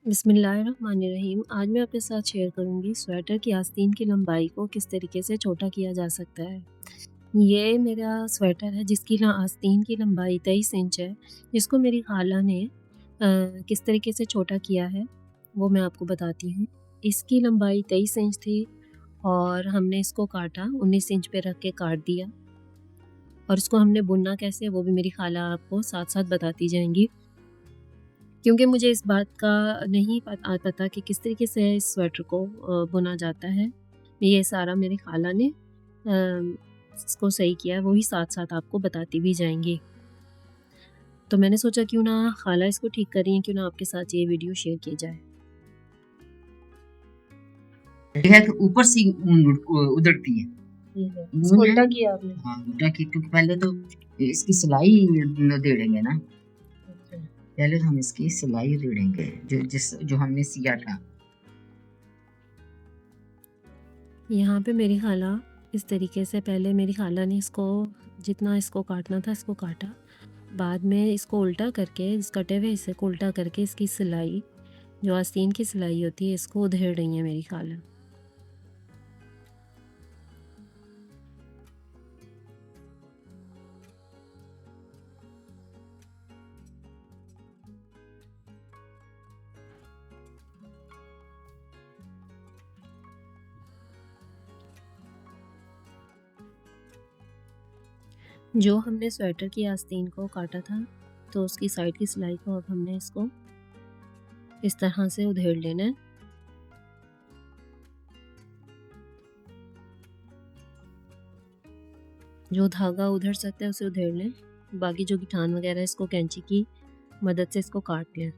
बिस्मिल्लाहिर्रहमानिर्रहीम। आज मैं आपके साथ शेयर करूंगी स्वेटर की आस्तीन की लंबाई को किस तरीके से छोटा किया जा सकता है। ये मेरा स्वेटर है जिसकी आस्तीन की लंबाई 23 इंच है, जिसको मेरी खाला ने किस तरीके से छोटा किया है वो मैं आपको बताती हूँ। इसकी लंबाई 23 इंच थी और हमने इसको काटा, 19 इंच पे रख के काट दिया। और इसको हमने बुनना कैसे वो भी मेरी खाला आपको साथ साथ बताती जाएंगी, क्योंकि मुझे इस बात का नहीं पता कि किस तरीके से इस स्वेटर को बुना जाता है। ये सारा मेरी खाला ने इसको सही किया, वही साथ साथ आपको बताती भी जाएंगी। तो मैंने सोचा क्यों ना खाला इसको ठीक कर रही हैं, क्यों ना आपके साथ ये वीडियो शेयर की जाए। है तो ऊपर से उधड़ती है। इसको उल्टा किया आपने? हाँ, उल्टा किया क्योंकि पहले तो इसकी सिलाई देड़ेंगे ना। पहले तो हम इसकी सिलाई रेड़ेंगे जो हमने सिया था। यहाँ पे मेरी खाला इस तरीके से, पहले मेरी खाला ने इसको जितना इसको काटना था इसको काटा, बाद में इसको उल्टा करके, इस कटे हुए हिस्से को उल्टा करके इसकी सिलाई, जो आस्तीन की सिलाई होती है, इसको उधेड़ रही है मेरी खाला। जो हमने स्वेटर की आस्तीन को काटा था तो उसकी साइड की सिलाई को अब हमने इसको इस तरह से उधेड़ लेना है। जो धागा उधड़ सकता है उसे उधेड़ लें, बाकी जो गिठान वगैरह इसको कैंची की मदद से इसको काट लें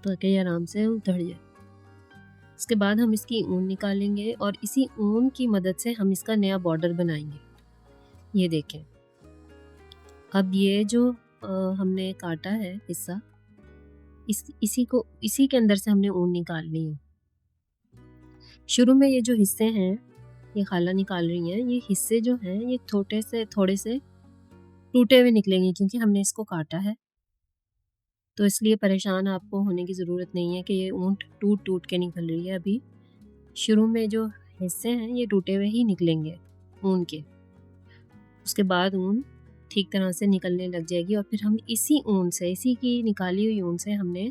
ताकि ये आराम से उधड़ जाए। इसके बाद हम इसकी ऊन निकालेंगे और इसी ऊन की मदद से हम इसका नया बॉर्डर बनाएंगे। ये देखें, अब ये जो हमने काटा है हिस्सा, इसी के अंदर से हमने ऊन निकालनी है। शुरू में ये जो हिस्से हैं ये खाला निकाल रही हैं, ये हिस्से जो हैं ये थोड़े से टूटे हुए निकलेंगे क्योंकि हमने इसको काटा है। तो इसलिए परेशान आपको होने की ज़रूरत नहीं है कि ये ऊन टूट के निकल रही है। अभी शुरू में जो हिस्से हैं ये टूटे हुए ही निकलेंगे ऊन के। उसके बाद ऊन ठीक तरह से निकलने लग जाएगी और फिर हम इसी ऊन से, इसी की निकाली हुई ऊन से हमने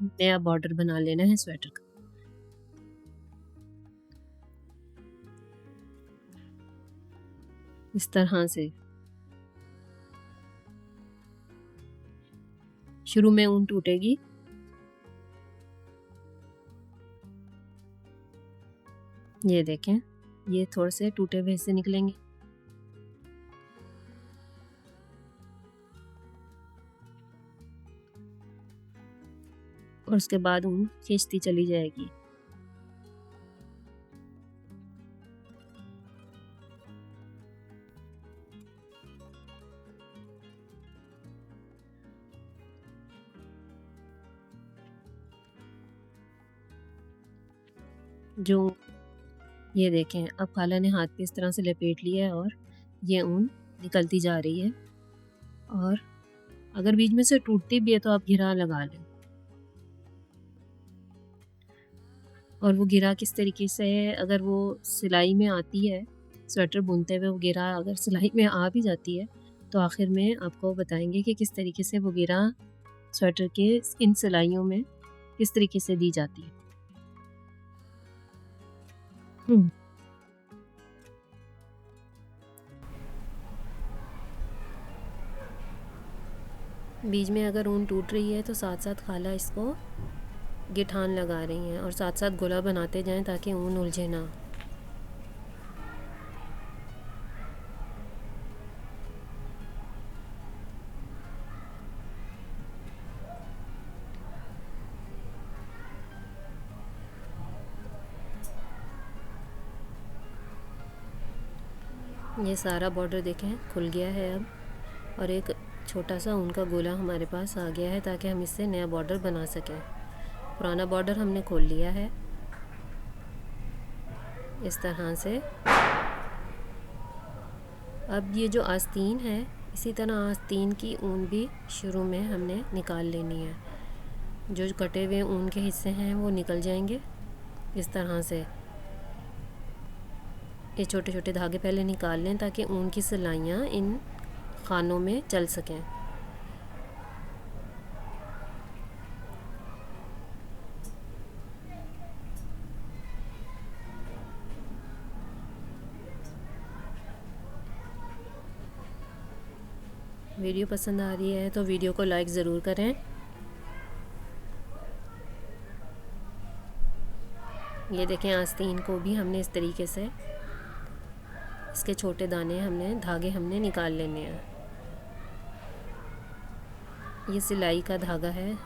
नया बॉर्डर बना लेना है स्वेटर का। इस तरह से शुरू में ऊन टूटेगी, ये देखें, ये थोड़े से टूटे हुए हिस्से निकलेंगे। और उसके बाद ऊन खींचती चली जाएगी। जो ये देखें, अब खाला ने हाथ पे इस तरह से लपेट लिया है और ये ऊन निकलती जा रही है। और अगर बीच में से टूटती भी है तो आप घिरा लगा लें। और वो गिरा किस तरीके से है, अगर वो सिलाई में आती है, स्वेटर बुनते हुए वो गिरा अगर सिलाई में आ भी जाती है तो आखिर में आपको बताएंगे कि किस तरीके से वो गिरा स्वेटर के इन सिलाइयों में किस तरीके से दी जाती है। बीच में अगर ऊन टूट रही है तो साथ साथ खाला इसको गिठान लगा रही हैं और साथ साथ गोला बनाते जाएं ताकि ऊन उलझे ना। ये सारा बॉर्डर देखें खुल गया है अब, और एक छोटा सा ऊन का गोला हमारे पास आ गया है ताकि हम इससे नया बॉर्डर बना सकें। पुराना बॉर्डर हमने खोल लिया है इस तरह से। अब ये जो आस्तीन है, इसी तरह आस्तीन की ऊन भी शुरू में हमने निकाल लेनी है। जो कटे हुए ऊन के हिस्से हैं वो निकल जाएंगे इस तरह से। ये छोटे छोटे धागे पहले निकाल लें ताकि ऊन की सिलाइयाँ इन खानों में चल सकें। वीडियो पसंद आ रही है तो वीडियो को लाइक ज़रूर करें। ये देखें, आस्तीन को भी हमने इस तरीके से इसके छोटे दाने धागे हमने निकाल लेने हैं। ये सिलाई का धागा है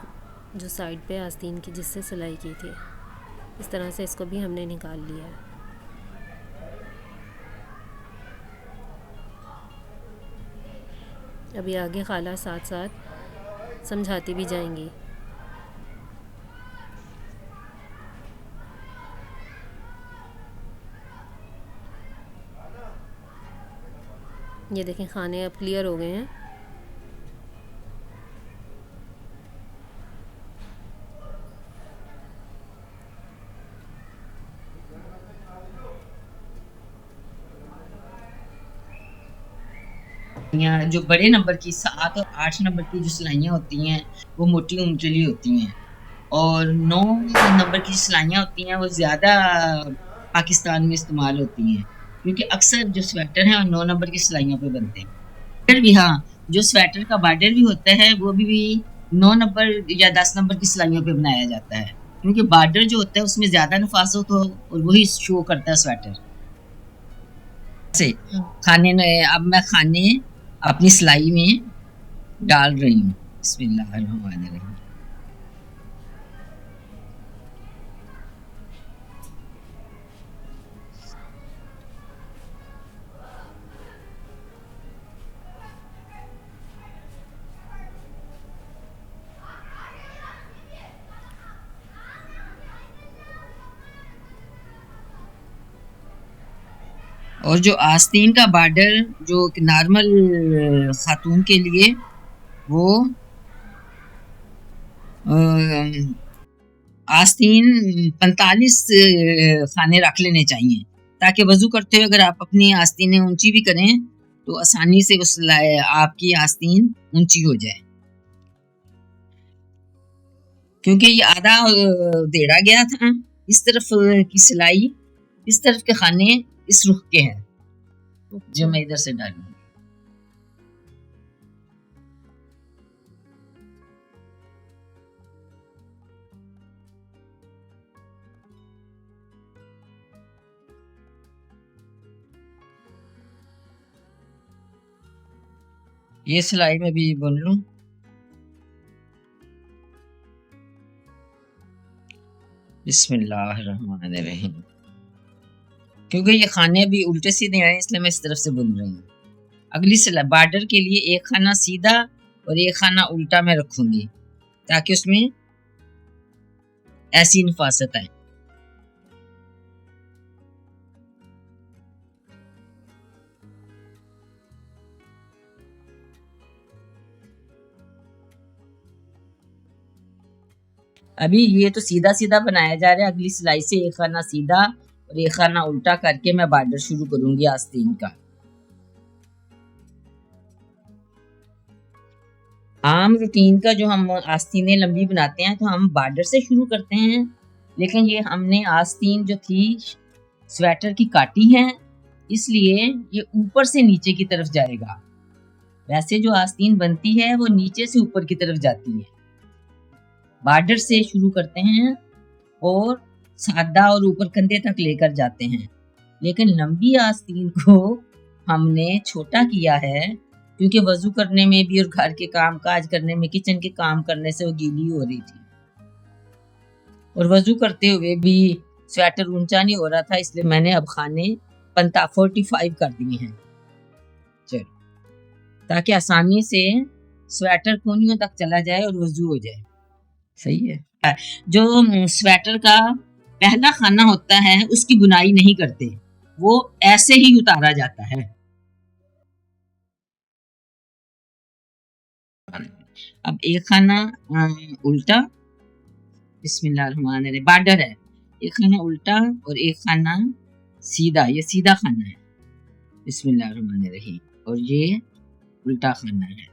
जो साइड पे आस्तीन की जिससे सिलाई की थी। इस तरह से इसको भी हमने निकाल लिया है। अभी आगे खाला साथ साथ समझाती भी जाएंगी। ये देखें, खाने अब क्लियर हो गए हैं। यहाँ जो बड़े नंबर की 7 और 8 नंबर की जो सिलाइयाँ होती हैं वो मोटी ऊन के लिए होती हैं, और 9 नंबर की सिलाइयाँ होती हैं वो ज़्यादा पाकिस्तान में इस्तेमाल होती हैं, क्योंकि अक्सर जो स्वेटर हैं 9 नंबर की सिलाइयों पे बनते हैं। फिर भी हाँ, जो स्वेटर का बॉर्डर भी होता है वो भी 9 नंबर या 10 नंबर की सिलाइयों पे बनाया जाता है, क्योंकि बॉर्डर जो होता है उसमें ज़्यादा नफासत हो और वही शो करता है स्वेटर से। खाने में अब मैं खाने अपनी सिलाई में डाल रही हूँ। बिस्मिल्लाहिर्रहमानिर्रहीम। और जो आस्तीन का बॉर्डर जो नॉर्मल खातून के लिए वो आस्तीन 45 खाने रख लेने चाहिए, ताकि वजू करते हुए अगर आप अपनी आस्तीनें ऊंची भी करें तो आसानी से उस आपकी आस्तीन ऊंची हो जाए, क्योंकि ये आधा देड़ा गया था। इस तरफ की सिलाई, इस तरफ के खाने इस रुख के हैं जो मैं इधर से डालूंगी। ये सिलाई में भी बुन लूं। बिस्मिल्लाहिर्रहमानिर्रहीम। क्योंकि ये खाने अभी उल्टे सीधे आए इसलिए मैं इस तरफ से बुन रही हूँ। अगली सिलाई बॉर्डर के लिए एक खाना सीधा और एक खाना उल्टा मैं रखूंगी, ताकि उसमें ऐसी नफासत आए। अभी ये तो सीधा सीधा बनाया जा रहा है, अगली सिलाई से एक खाना सीधा और एक खाना उल्टा करके मैं बॉर्डर शुरू करूंगी आस्तीन का। आम रूटीन का जो हम आस्तीनें लंबी बनाते हैं तो हम बॉर्डर से शुरू करते हैं, लेकिन ये हमने आस्तीन जो थी स्वेटर की काटी है, इसलिए ये ऊपर से नीचे की तरफ जाएगा। वैसे जो आस्तीन बनती है वो नीचे से ऊपर की तरफ जाती है। बॉर्डर से शुरू करते हैं और सादा और ऊपर कंधे तक लेकर जाते हैं, लेकिन लंबी आस्तीन को हमने छोटा किया है क्योंकि वजू करने में भी और घर के काम काज करने में, किचन के काम करने से वो गीली हो रही थी, और वजू करते हुए भी स्वेटर ऊंचा नहीं हो रहा था, इसलिए मैंने अब खाने 45 कर दिए हैं, चलो, ताकि आसानी से स्वेटर कोनियों तक चला जाए और वजू हो जाए। सही है। जो स्वेटर का पहला खाना होता है उसकी बुनाई नहीं करते, वो ऐसे ही उतारा जाता है। अब एक खाना उल्टा बिस्मिल्लाहिर्रहमानिर्रहीम। बॉर्डर है, एक खाना उल्टा और एक खाना सीधा, ये सीधा खाना है बिस्मिल्लाहिर्रहमानिर्रहीम, और ये उल्टा खाना है।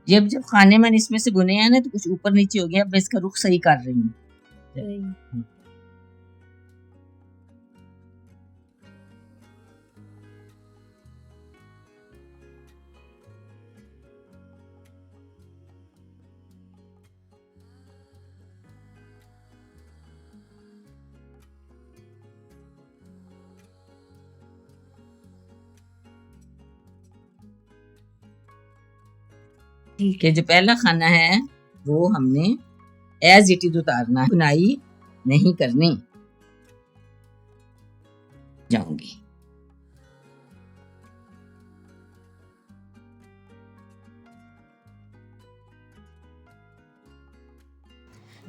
जब खाने मैंने इसमें से बुने हैं ना तो कुछ ऊपर नीचे हो गया, अब मैं इसका रुख सही कर रही हूँ। सही। ठीक है, जो पहला खाना है वो हमने एज इट इज उतारना है, बुनाई नहीं करनी। जाऊंगी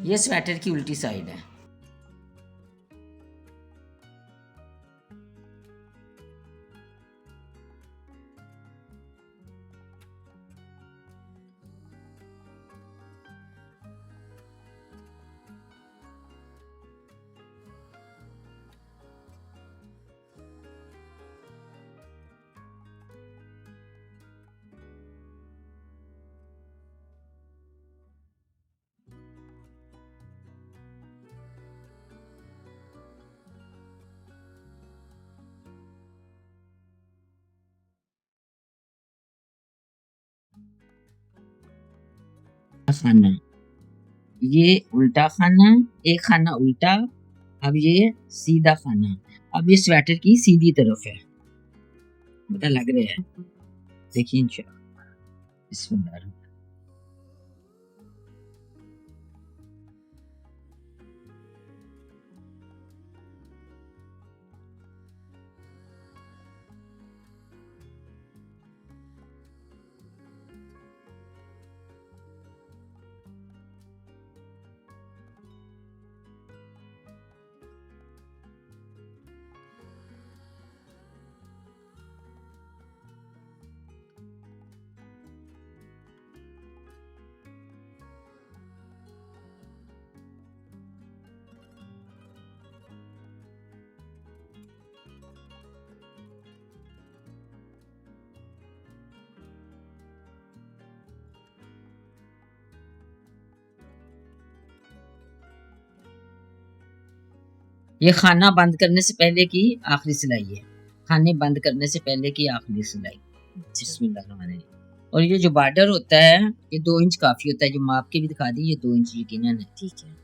ये स्वेटर की उल्टी साइड है। खाना, ये उल्टा खाना, एक खाना उल्टा, अब ये सीधा खाना। अब ये स्वेटर की सीधी तरफ है, पता लग रहा है, देखिए इंशाल्लाह। बिस्मिल्लाह। ये खाना बंद करने से पहले की आखिरी सिलाई है, खाने बंद करने से पहले की आखिरी सिलाई। बिस्मिल्लाह। और ये जो बॉर्डर होता है ये 2 इंच काफी होता है, जो माप के भी दिखा दी, ये 2 इंच यकीनन है। ठीक है।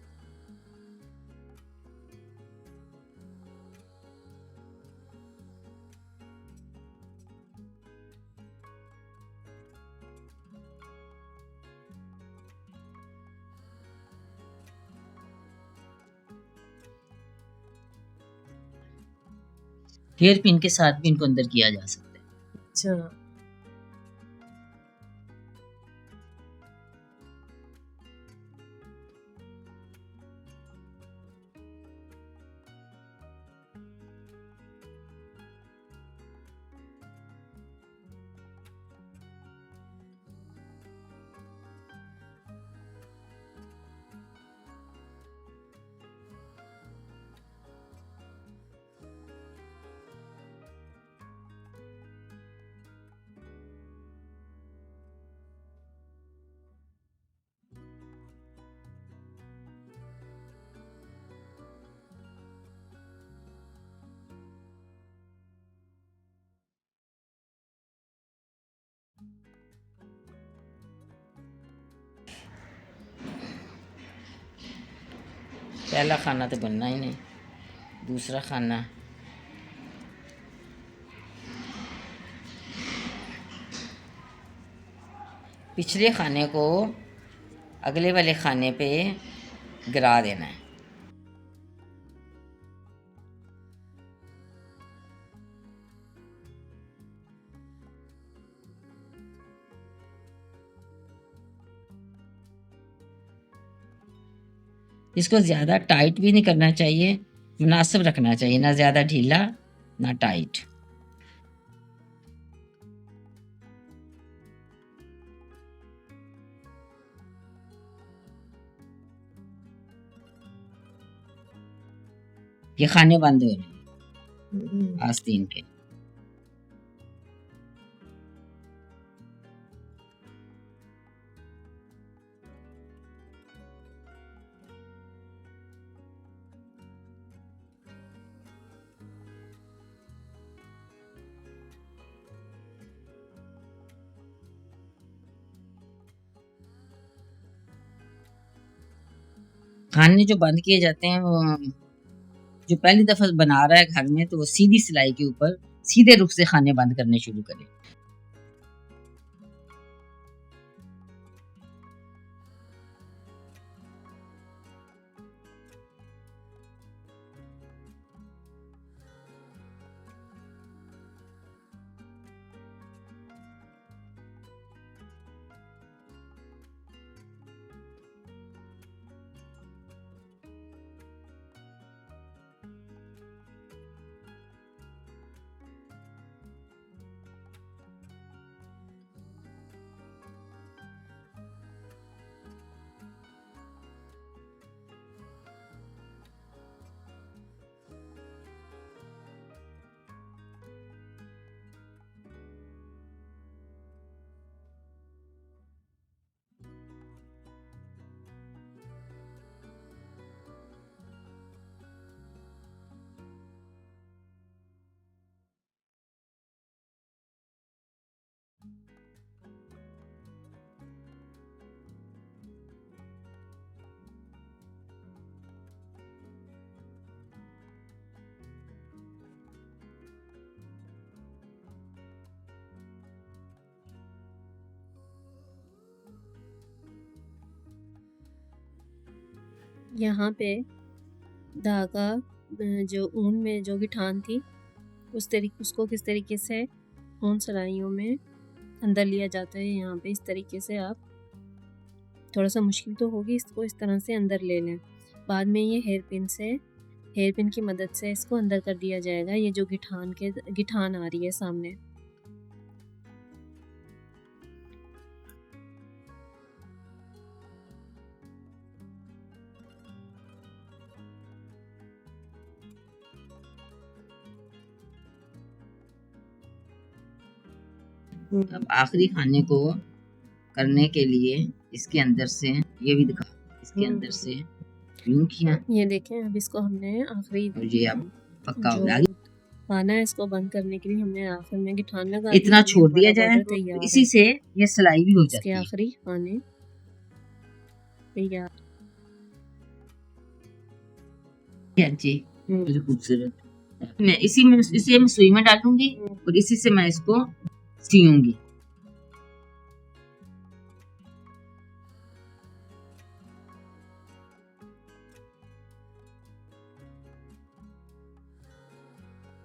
हेयर पिन के साथ भी इनको अंदर किया जा सकता है। अच्छा। पहला खाना तो बनना ही नहीं, दूसरा खाना पिछले खाने को अगले वाले खाने पे गिरा देना है। इसको ज़्यादा टाइट भी नहीं करना चाहिए, मुनासिब रखना चाहिए, ना ज़्यादा ढीला ना टाइट। ये खाने बंद हो रहे हैं आस्तीन के। खाने जो बंद किए जाते हैं वो जो पहली दफा बना रहा है घर में, तो वो सीधी सिलाई के ऊपर सीधे रुख से खाने बंद करने शुरू करे। यहाँ पे धागा जो ऊन में जो गिठान थी उसको किस तरीके से ऊन सलाइयों में अंदर लिया जाता है। यहाँ पे इस तरीके से आप, थोड़ा सा मुश्किल तो होगी, इसको इस तरह से अंदर ले लें। बाद में ये हेयर पिन की मदद से इसको अंदर कर दिया जाएगा। ये जो गिठान आ रही है सामने, अब आखिरी खाने को करने के लिए इसके अंदर से, ये भी दिखा, इसके अंदर से यूं किया, ये देखें। अब इसको हमने आखिरी, और ये अब पक्का हो गया। खाना है इसको बंद करने के लिए हमने आखिर में गिठान लगा इतना छोड़ दिया जाए तो इसी से ये सिलाई भी हो जाती है। आखिरी खाने तैयार। जी खूबसूरत। मैं इसे मैं सुई में डालूंगी और इसी से मैं इसको सीऊंगी।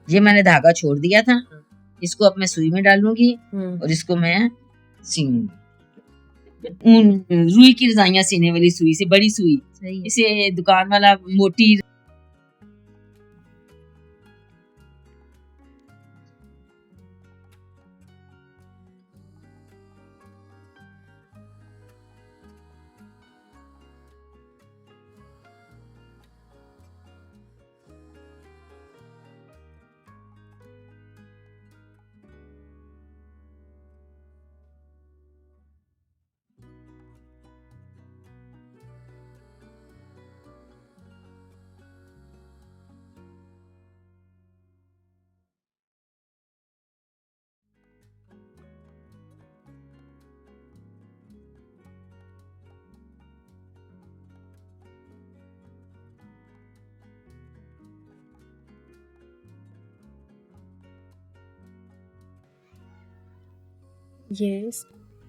ये मैंने धागा छोड़ दिया था, इसको अब मैं सुई में डालूंगी और इसको मैं सीऊंगी। रुई की रजाइयां सीने वाली सुई से, बड़ी सुई, इसे दुकान वाला मोटी ये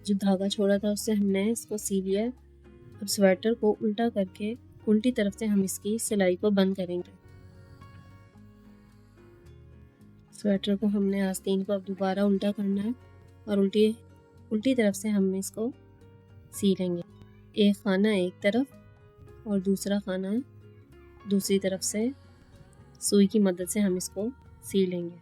जो धागा छोड़ा था उससे हमने इसको सी लिया है। अब स्वेटर को उल्टा करके उल्टी तरफ से हम इसकी सिलाई को बंद करेंगे। स्वेटर को हमने आस्तीन को अब दोबारा उल्टा करना है और उल्टी तरफ से हम इसको सी लेंगे। एक खाना एक तरफ और दूसरा खाना दूसरी तरफ से सुई की मदद से हम इसको सी लेंगे।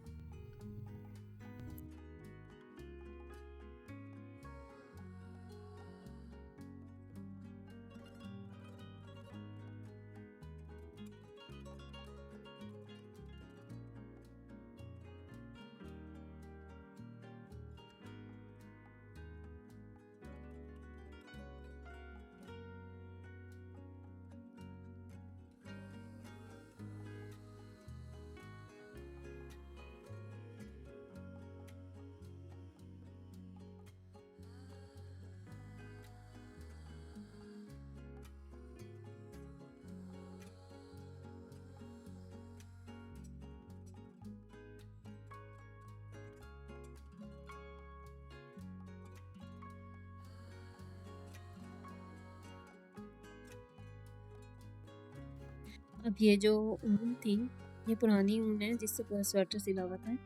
अब ये जो ऊन थी ये पुरानी ऊन है जिससे पूरा स्वेटर सिला हुआ था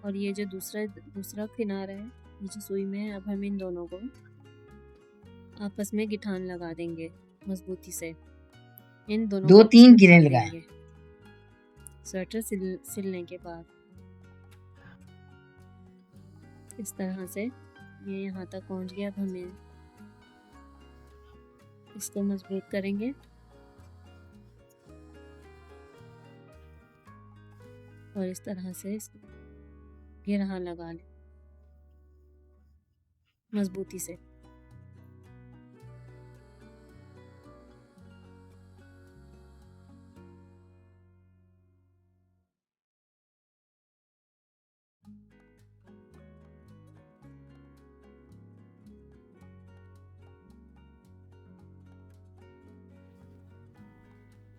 और ये जो दूसरा किनारा है ये जो सुई में है। अब हम इन दोनों को आपस में गिठान लगा देंगे मजबूती से। इन दोनों दो को तीन आपस में गिरें सिल लगाएं। देंगे। स्वेटर सिलने के बाद इस तरह से ये यहाँ तक पहुँच गया। अब हमें इसको मजबूत करेंगे और इस तरह से इसको घेरा लगा लें मजबूती से।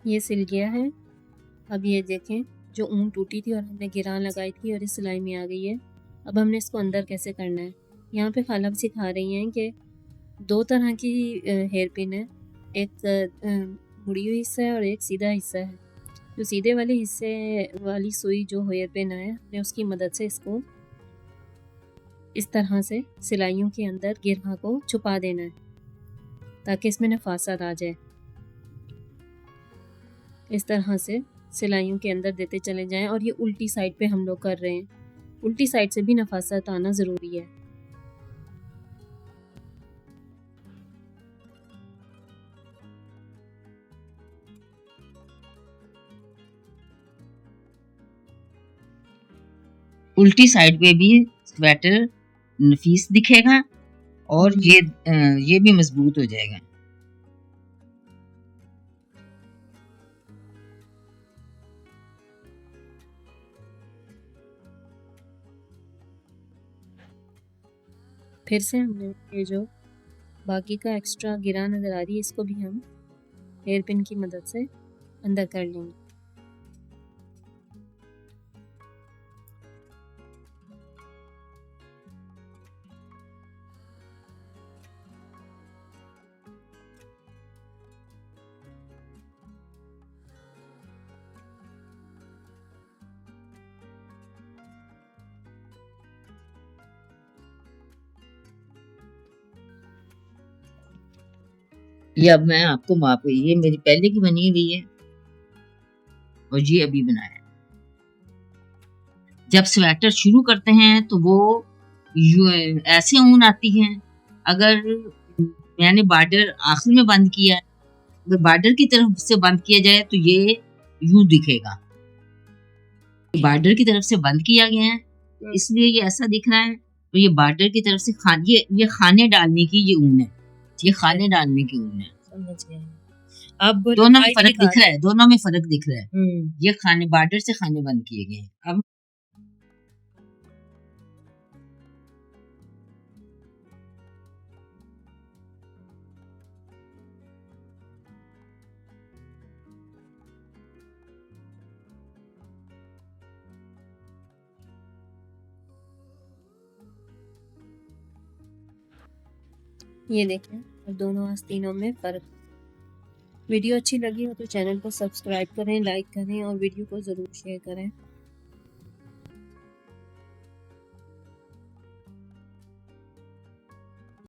ये सिल गया है। अब ये देखें जो ऊन टूटी थी और हमने गिरान लगाई थी और इस सिलाई में आ गई है। अब हमने इसको अंदर कैसे करना है। यहाँ पे खाला सिखा रही हैं कि दो तरह की हेयर पिन है, एक मुड़ी हुई हिस्सा है और एक सीधा हिस्सा है। जो सीधे वाले हिस्से वाली सुई जो हेयर पिन है हमने उसकी मदद से इसको इस तरह से सिलाइयों के अंदर गिरहा को छुपा देना है ताकि इसमें नफासत आ जाए। इस तरह से सिलाइयों के अंदर देते चले जाएं और ये उल्टी साइड पे हम लोग कर रहे हैं। उल्टी साइड से भी नफासत आना ज़रूरी है। उल्टी साइड पे भी स्वेटर नफीस दिखेगा और ये भी मजबूत हो जाएगा। फिर से हमने ये जो बाकी का एक्स्ट्रा गिरा नज़र आ रही है इसको भी हम हेयर पिन की मदद से अंदर कर लेंगे। ये अब मैं आपको माप, ये मेरी पहले की बनी हुई है और ये अभी बनाया। जब स्वेटर शुरू करते हैं तो वो ऐसे ऊन आती है। अगर मैंने बॉर्डर आखिर में बंद किया, अगर बॉर्डर की तरफ से बंद किया जाए तो ये यूं दिखेगा। बॉर्डर की तरफ से बंद किया गया है इसलिए ये ऐसा दिख रहा है। तो ये बॉर्डर की तरफ से ये खाने डालने की ये ऊन है, ये खाने डालने की ऊन है। समझ गए। अब दोनों में फर्क दिख रहा है, दोनों में फर्क दिख रहा है। ये खाने बॉर्डर से खाने बंद किए गए हैं। अब ये देखें, अब दोनों आस्तीनों में फ़र्क। वीडियो अच्छी लगी हो तो चैनल को सब्सक्राइब करें, लाइक करें और वीडियो को ज़रूर शेयर करें।